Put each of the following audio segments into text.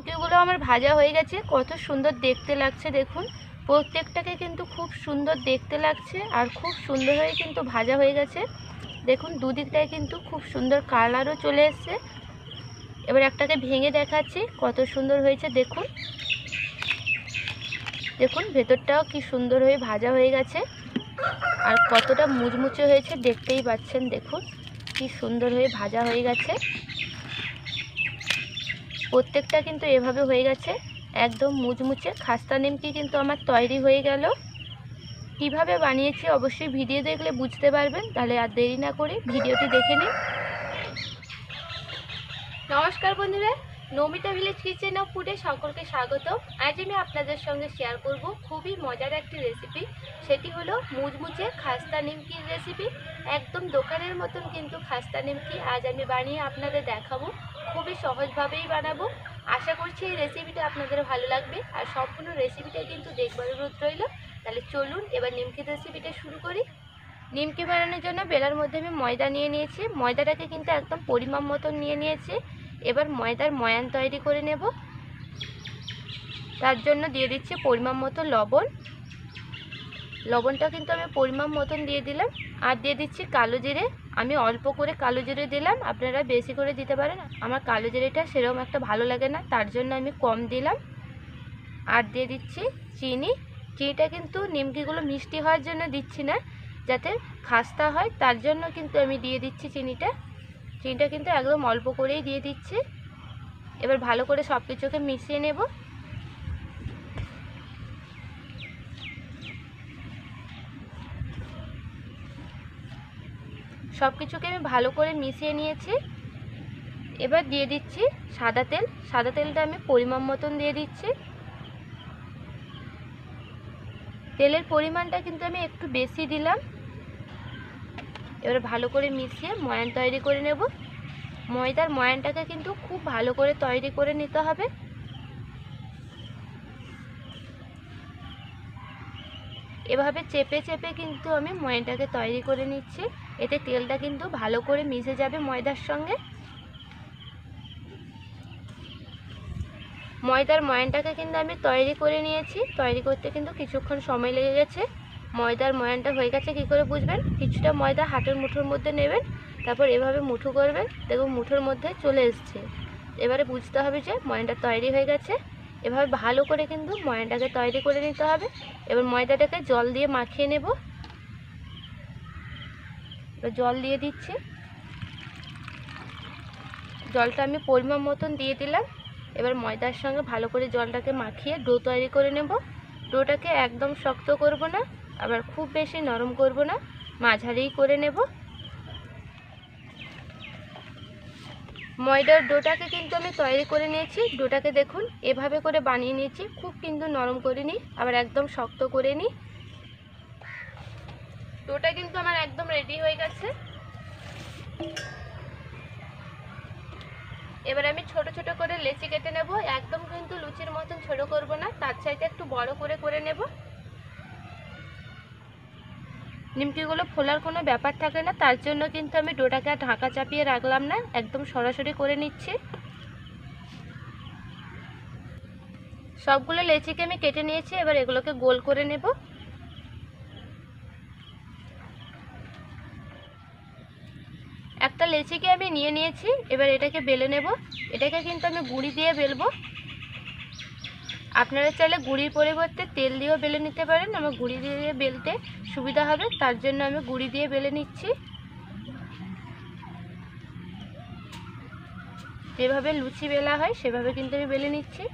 নিমকিগুলো আমার ভাজা হয়ে গেছে, কত সুন্দর দেখতে লাগছে দেখুন। প্রত্যেকটাকে কিন্তু খুব সুন্দর দেখতে লাগছে আর খুব সুন্দর হয়ে কিন্তু ভাজা হয়ে গেছে। দেখুন দুদিকটায় কিন্তু খুব সুন্দর কালারও চলে এসছে। এবার একটাকে ভেঙে দেখাচ্ছি কত সুন্দর হয়েছে দেখুন। দেখুন ভেতরটাও কি সুন্দর হয়ে ভাজা হয়ে গেছে আর কতটা মুচমুচে হয়েছে দেখতেই পাচ্ছেন। দেখুন কি সুন্দর হয়ে ভাজা হয়ে গেছে। প্রত্যেকটা কিন্তু এভাবে হয়ে গেছে, একদম মুচমুচে খাস্তা নিমকি কিন্তু আমার তৈরি হয়ে গেল। কিভাবে বানিয়েছি অবশ্যই ভিডিও দেখলে বুঝতে পারবেন, তাহলে আর দেরি না করে ভিডিওটি দেখে নিন। নমস্কার বন্ধুরা, নমিতা ভিলেজ কিচেন অফ ফুডে সকলকে স্বাগত। আজ আমি আপনাদের সঙ্গে শেয়ার করব খুবই মজার একটি রেসিপি। সেটি হলো মুচমুচে খাস্তা নিমকির রেসিপি। একদম দোকানের মতন কিন্তু খাস্তা নিমকি আজ আমি বানিয়ে আপনাদের দেখাবো। খুবই সহজভাবেই বানাবো। আশা করছি এই রেসিপিটা আপনাদের ভালো লাগবে আর সম্পূর্ণ রেসিপিটা কিন্তু দেখবার অনুরোধ রইল। তাহলে চলুন এবার নিমকির রেসিপিটা শুরু করি। নিমকি বানানোর জন্য বেলার মধ্যে আমি ময়দা নিয়ে নিয়েছি। ময়দাটাকে কিন্তু একদম পরিমাণ মতন নিয়ে নিয়েছি। এবার ময়দার ময়ান তৈরি করে নেব। তার জন্য দিয়ে দিচ্ছি পরিমাণ মতো লবণ। লবণটা কিন্তু আমি পরিমাণ মতন দিয়ে দিলাম। আর দিয়ে দিচ্ছি কালো জিরে। আমি অল্প করে কালো জিরে দিলাম, আপনারা বেশি করে দিতে পারেন। আমার কালো জিরেটা সেরকম একটা ভালো লাগে না, তার জন্য আমি কম দিলাম। আর দিয়ে দিচ্ছি চিনি। চিনিটা কিন্তু নিমকিগুলো মিষ্টি হওয়ার জন্য দিচ্ছি না, যাতে খাস্তা হয় তার জন্য কিন্তু আমি দিয়ে দিচ্ছি চিনিটা। চিনিটা কিন্তু একদম অল্প করেই দিয়ে দিচ্ছি। এবার ভালো করে সব কিছুকে মিশিয়ে নেব। সব কিছুকে আমি ভালো করে মিশিয়ে নিয়েছি। এবার দিয়ে দিচ্ছি সাদা তেল। সাদা তেলটা আমি পরিমাণ মতন দিয়ে দিচ্ছি। তেলের পরিমাণটা কিন্তু আমি একটু বেশি দিলাম। এবার ভালো করে মিশিয়ে ময়ান তৈরি করে নেব। ময়দার ময়ানটাকে কিন্তু খুব ভালো করে তৈরি করে নিতে হবে। এভাবে চেপে চেপে কিন্তু আমি ময়ানটাকে তৈরি করে নিচ্ছি। এতে তেলটা কিন্তু ভালো করে মিশে যাবে ময়দার সঙ্গে। ময়দার ময়ানটাকে কিন্তু আমি তৈরি করে নিয়েছি। তৈরি করতে কিন্তু কিছুক্ষণ সময় লেগে গেছে। ময়দার ময়ানটা হয়ে গেছে কী করে বুঝবেন? কিছুটা ময়দা হাতের মুঠোর মধ্যে নেবেন, তারপর এভাবে মুঠো করবেন, দেখুন মুঠোর মধ্যে চলে এসছে। এবারে বুঝতে হবে যে ময়ানটা তৈরি হয়ে গেছে। এভাবে ভালো করে কিন্তু ময়ানটাকে তৈরি করে নিতে হবে। এবার ময়দাটাকে জল দিয়ে মাখিয়ে নেব। এবার জল দিয়ে দিচ্ছি। জলটা আমি পরিমাণ মতন দিয়ে দিলাম। এবার ময়দার সঙ্গে ভালো করে জলটাকে মাখিয়ে ডো তৈরি করে নেব। ডোটাকে একদম শক্ত করব না, আবার খুব বেশি নরম করব না, মাঝারিই করে নেব। ময়দার ডোটাকে কিন্তু আমি তৈরি করে নিয়েছি। ডোটাকে দেখুন এভাবে করে বানিয়ে নিয়েছি। খুব কিন্তু নরম করে নিই, আবার একদম শক্ত করে নিই। ডোটা কিন্তু আমার একদম রেডি হয়ে গেছে। এবার আমি ছোট ছোট করে লেচি কেটে নেব। একদম কিন্তু লুচির মতন ছোট করব না, তার চাইতে একটু বড় করে নেব। নিমকিগুলো ফোলার কোনো ব্যাপার থাকে না, তার জন্য কিন্তু আমি ডোটাকে আর ঢাকা চাপিয়ে রাখলাম না, একদম সরাসরি করে নিচ্ছি। সবগুলো লেচিকে আমি কেটে নিয়েছি। এবার এগুলোকে গোল করে নেব। একটা লেচিকে আমি নিয়ে নিয়েছি। এবার এটাকে বেলে নেব। এটাকে কিন্তু আমি গুঁড়ি দিয়ে বেলবো। আপনারা চাইলে গুঁড়ির পরিবর্তে তেল দিয়েও বেলে নিতে পারেন। আমার গুঁড়ি দিয়ে বেলতে সুবিধা হবে, তার জন্য আমি গুঁড়ি দিয়ে বেলে নিচ্ছি। যেভাবে লুচি বেলা হয় সেভাবে কিন্তু আমি বেলে নিচ্ছি।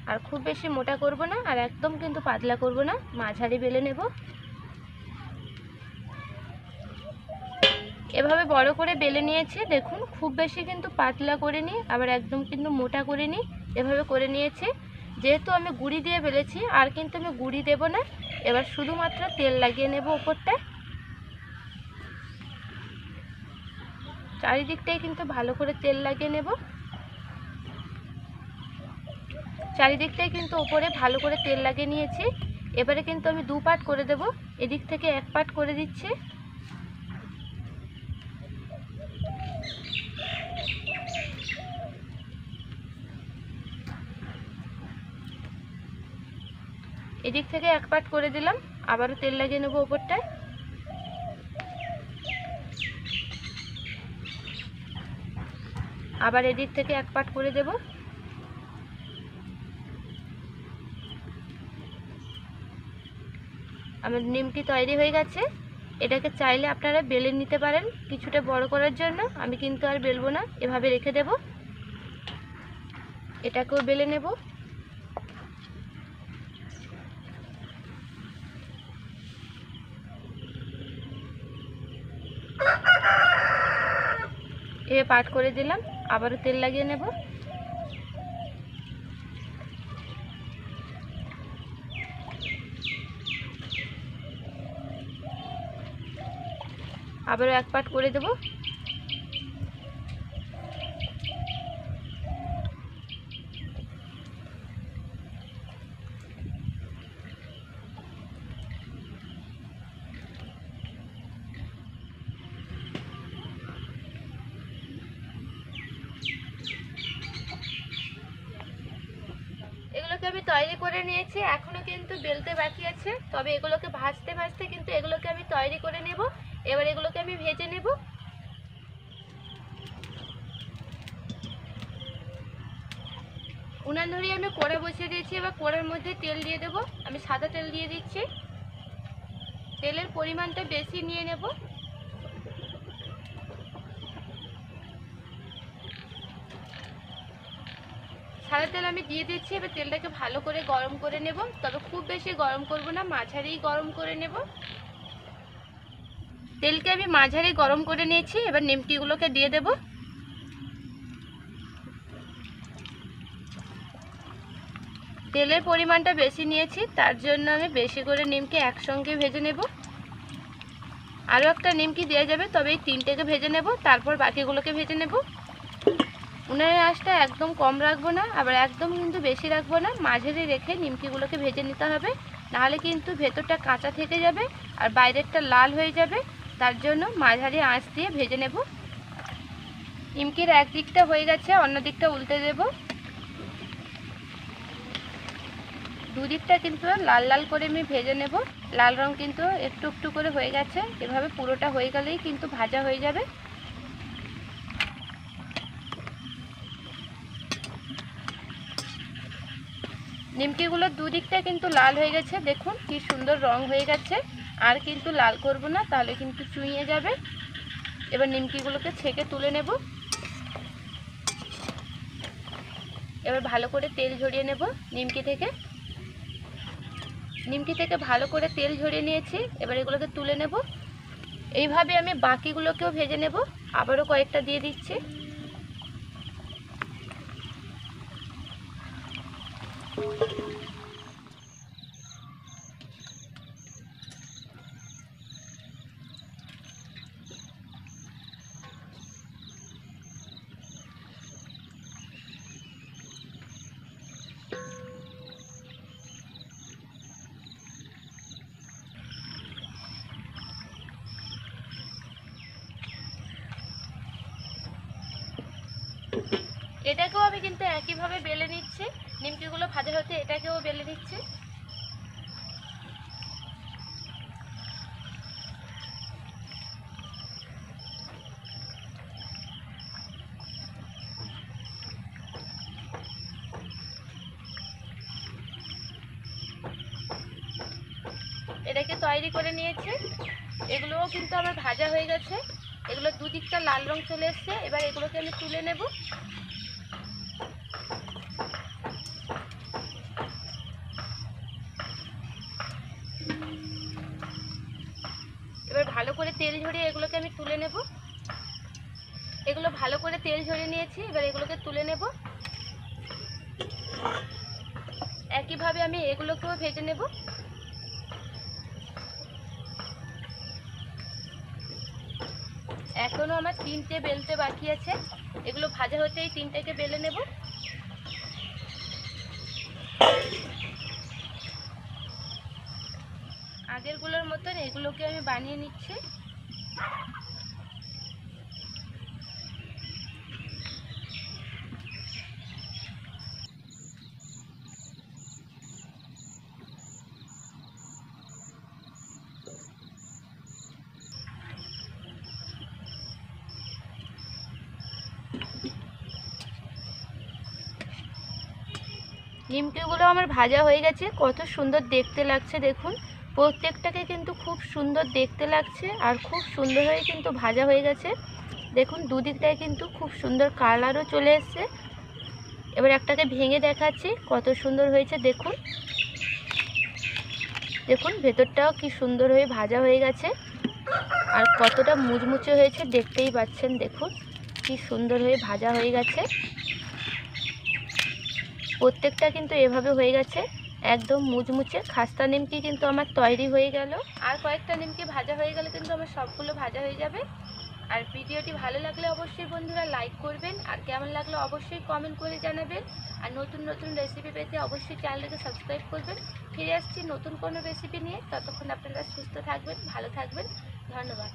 আর খুব বেশি মোটা করব না, আর একদম কিন্তু পাতলা করব না, মাঝারি বেলে নেব। এভাবে বড় করে বেলে নিয়েছি। দেখুন খুব বেশি কিন্তু পাতলা করে নিই, আবার একদম কিন্তু মোটা করে নিই, এভাবে করে নিয়েছি। যেহেতু আমি গুঁড়ি দিয়ে বেলেছি, আর কিন্তু আমি গুঁড়ি দেব না। এবার শুধুমাত্র তেল লাগিয়ে নেব উপরটায়। চারিদিকটাই কিন্তু ভালো করে তেল লাগিয়ে নেব। চারিদিকটাই কিন্তু উপরে ভালো করে তেল লাগিয়ে নিয়েছি। এবারে কিন্তু আমি দু পাট করে দেব। এদিক থেকে এক পাট করে দিচ্ছি। এদিক থেকে এক পাট করে দিলাম, আবারও তেল লাগিয়ে নেবো ওপরটায়। আবার এদিক থেকে এক পাট করে দেব। আমার নিমকি তৈরি হয়ে গেছে। এটাকে চাইলে আপনারা বেলে নিতে পারেন কিছুটা বড় করার জন্য, আমি কিন্তু আর বেলবো না, এভাবে রেখে দেব। এটাকেও বেলে নেব। এভাবে পাট করে দিলাম, আবারও তেল লাগিয়ে নেব। আবারও এক পাট করে দেব। এগুলোকে আমি তৈরি করে নিয়েছি, এখনো কিন্তু বেলতে বাকি আছে, তবে এগুলোকে ভাজতে ভাজতে কিন্তু এগুলোকে আমি তৈরি করে নেব। এবার এগুলোকে আমি ভেজে নেব। উনান ধরিয়ে আমি কড়া বসিয়ে দিয়েছি, এবার কড়ার মধ্যে তেল দিয়ে দেব। আমি সাদা তেল দিয়ে দিচ্ছি। তেলের পরিমাণটা বেশি নিয়ে নেব। সাদা তেল আমি দিয়ে দিচ্ছি। এবার তেলটাকে ভালো করে গরম করে নেব, তবে খুব বেশি গরম করব না, মাঝারি গরম করে নেব। তেলকে আমি মাঝারি গরম করে নিয়েছি। এবার নিমকিগুলোকে দিয়ে দেব। তেলের পরিমাণটা বেশি নিয়েছি, তার জন্য আমি বেশি করে নিমকি একসঙ্গে ভেজে নেব। আরও একটা নিমকি দেওয়া যাবে, তবে এই তিনটেকে ভেজে নেব, তারপর বাকিগুলোকে ভেজে নেব। উনানের আঁচটা একদম কম রাখবো না, আবার একদম কিন্তু বেশি রাখবো না, মাঝারি রেখে নিমকিগুলোকে ভেজে নিতে হবে, নাহলে কিন্তু ভেতরটা কাঁচা থেকে যাবে আর বাইরেরটা লাল হয়ে যাবে। তার জন্য মাঝারি আঁচ দিয়ে ভেজে নেব। নিমকির এক দিকটা হয়ে গেছে, অন্য দিকটা উল্টে দেব। দুদিকটা কিন্তু লাল লাল করে আমি ভেজে নেব। লাল রং কিন্তু একটু একটু করে হয়ে গেছে, এভাবে পুরোটা হয়ে গেলেই কিন্তু ভাজা হয়ে যাবে। নিমকিগুলোর দুদিকটা কিন্তু লাল হয়ে গেছে, দেখুন কি সুন্দর রং হয়ে গেছে। আর কিন্তু লাল করব না, তাহলে কিন্তু চুইয়ে যাবে। এবার নিমকিগুলোকে ছেঁকে তুলে নেব। এবার ভালো করে তেল ঝরিয়ে নেব নিমকি থেকে। নিমকি থেকে ভালো করে তেল ঝরিয়ে নিয়েছি, এবার এগুলোকে তুলে নেব। এইভাবে আমি বাকিগুলোকেও ভেজে নেব। আবারও কয়েকটা দিয়ে দিচ্ছি। এটাকেও আমি কিন্তু একইভাবে বেলে নিচ্ছি। নিমকিগুলো ভাজা হতে এটাকেও বেলে নিচ্ছি। এটাকে তৈরি করে নিয়েছি। এগুলোও কিন্তু আমার ভাজা হয়ে গেছে। এগুলো দুদিকটা লাল রং চলে এসছে। এবার এগুলোকে আমি তুলে নেব। এবার ভালো করে তেল ঝরিয়ে এগুলোকে আমি তুলে নেব। এগুলো ভালো করে তেল ঝরিয়ে নিয়েছি, এবার এগুলোকে তুলে নেব। একইভাবে আমি এগুলোকেও ভেজে নেব। এখনো আমার তিনটে বেলতে বাকি আছে, এগুলো ভাজা হতেই তিনটেকে বেলে নেব। আগেরগুলোর মতন এগুলোকে আমি বানিয়ে নিচ্ছি। নিমকিগুলো আমার ভাজা হয়ে গেছে, কত সুন্দর দেখতে লাগছে দেখুন। প্রত্যেকটাকে কিন্তু খুব সুন্দর দেখতে লাগছে আর খুব সুন্দর হয়ে কিন্তু ভাজা হয়ে গেছে। দেখুন দুদিকটায় কিন্তু খুব সুন্দর কালারও চলে এসছে। এবার একটাকে ভেঙে দেখাচ্ছি কত সুন্দর হয়েছে দেখুন। দেখুন ভেতরটাও কি সুন্দর হয়ে ভাজা হয়ে গেছে আর কতটা মুচমুচে হয়েছে দেখতেই পাচ্ছেন। দেখুন কি সুন্দর হয়ে ভাজা হয়ে গেছে। প্রত্যেকটা কিন্তু এভাবে হয়ে গেছে, একদম মুচমুচে খাস্তা নিমকি কিন্তু আমার তৈরি হয়ে গেল। আর কয়েকটা নিমকি ভাজা হয়ে গেলে কিন্তু আমার সবগুলো ভাজা হয়ে যাবে। আর ভিডিওটি ভালো লাগলে অবশ্যই বন্ধুরা লাইক করবেন, আর কেমন লাগলো অবশ্যই কমেন্ট করে জানাবেন। আর নতুন নতুন রেসিপি পেতে অবশ্যই চ্যানেলটাকে সাবস্ক্রাইব করবেন। ফিরে আসছি নতুন কোনো রেসিপি নিয়ে, ততক্ষণ আপনারা সুস্থ থাকবেন, ভালো থাকবেন। ধন্যবাদ।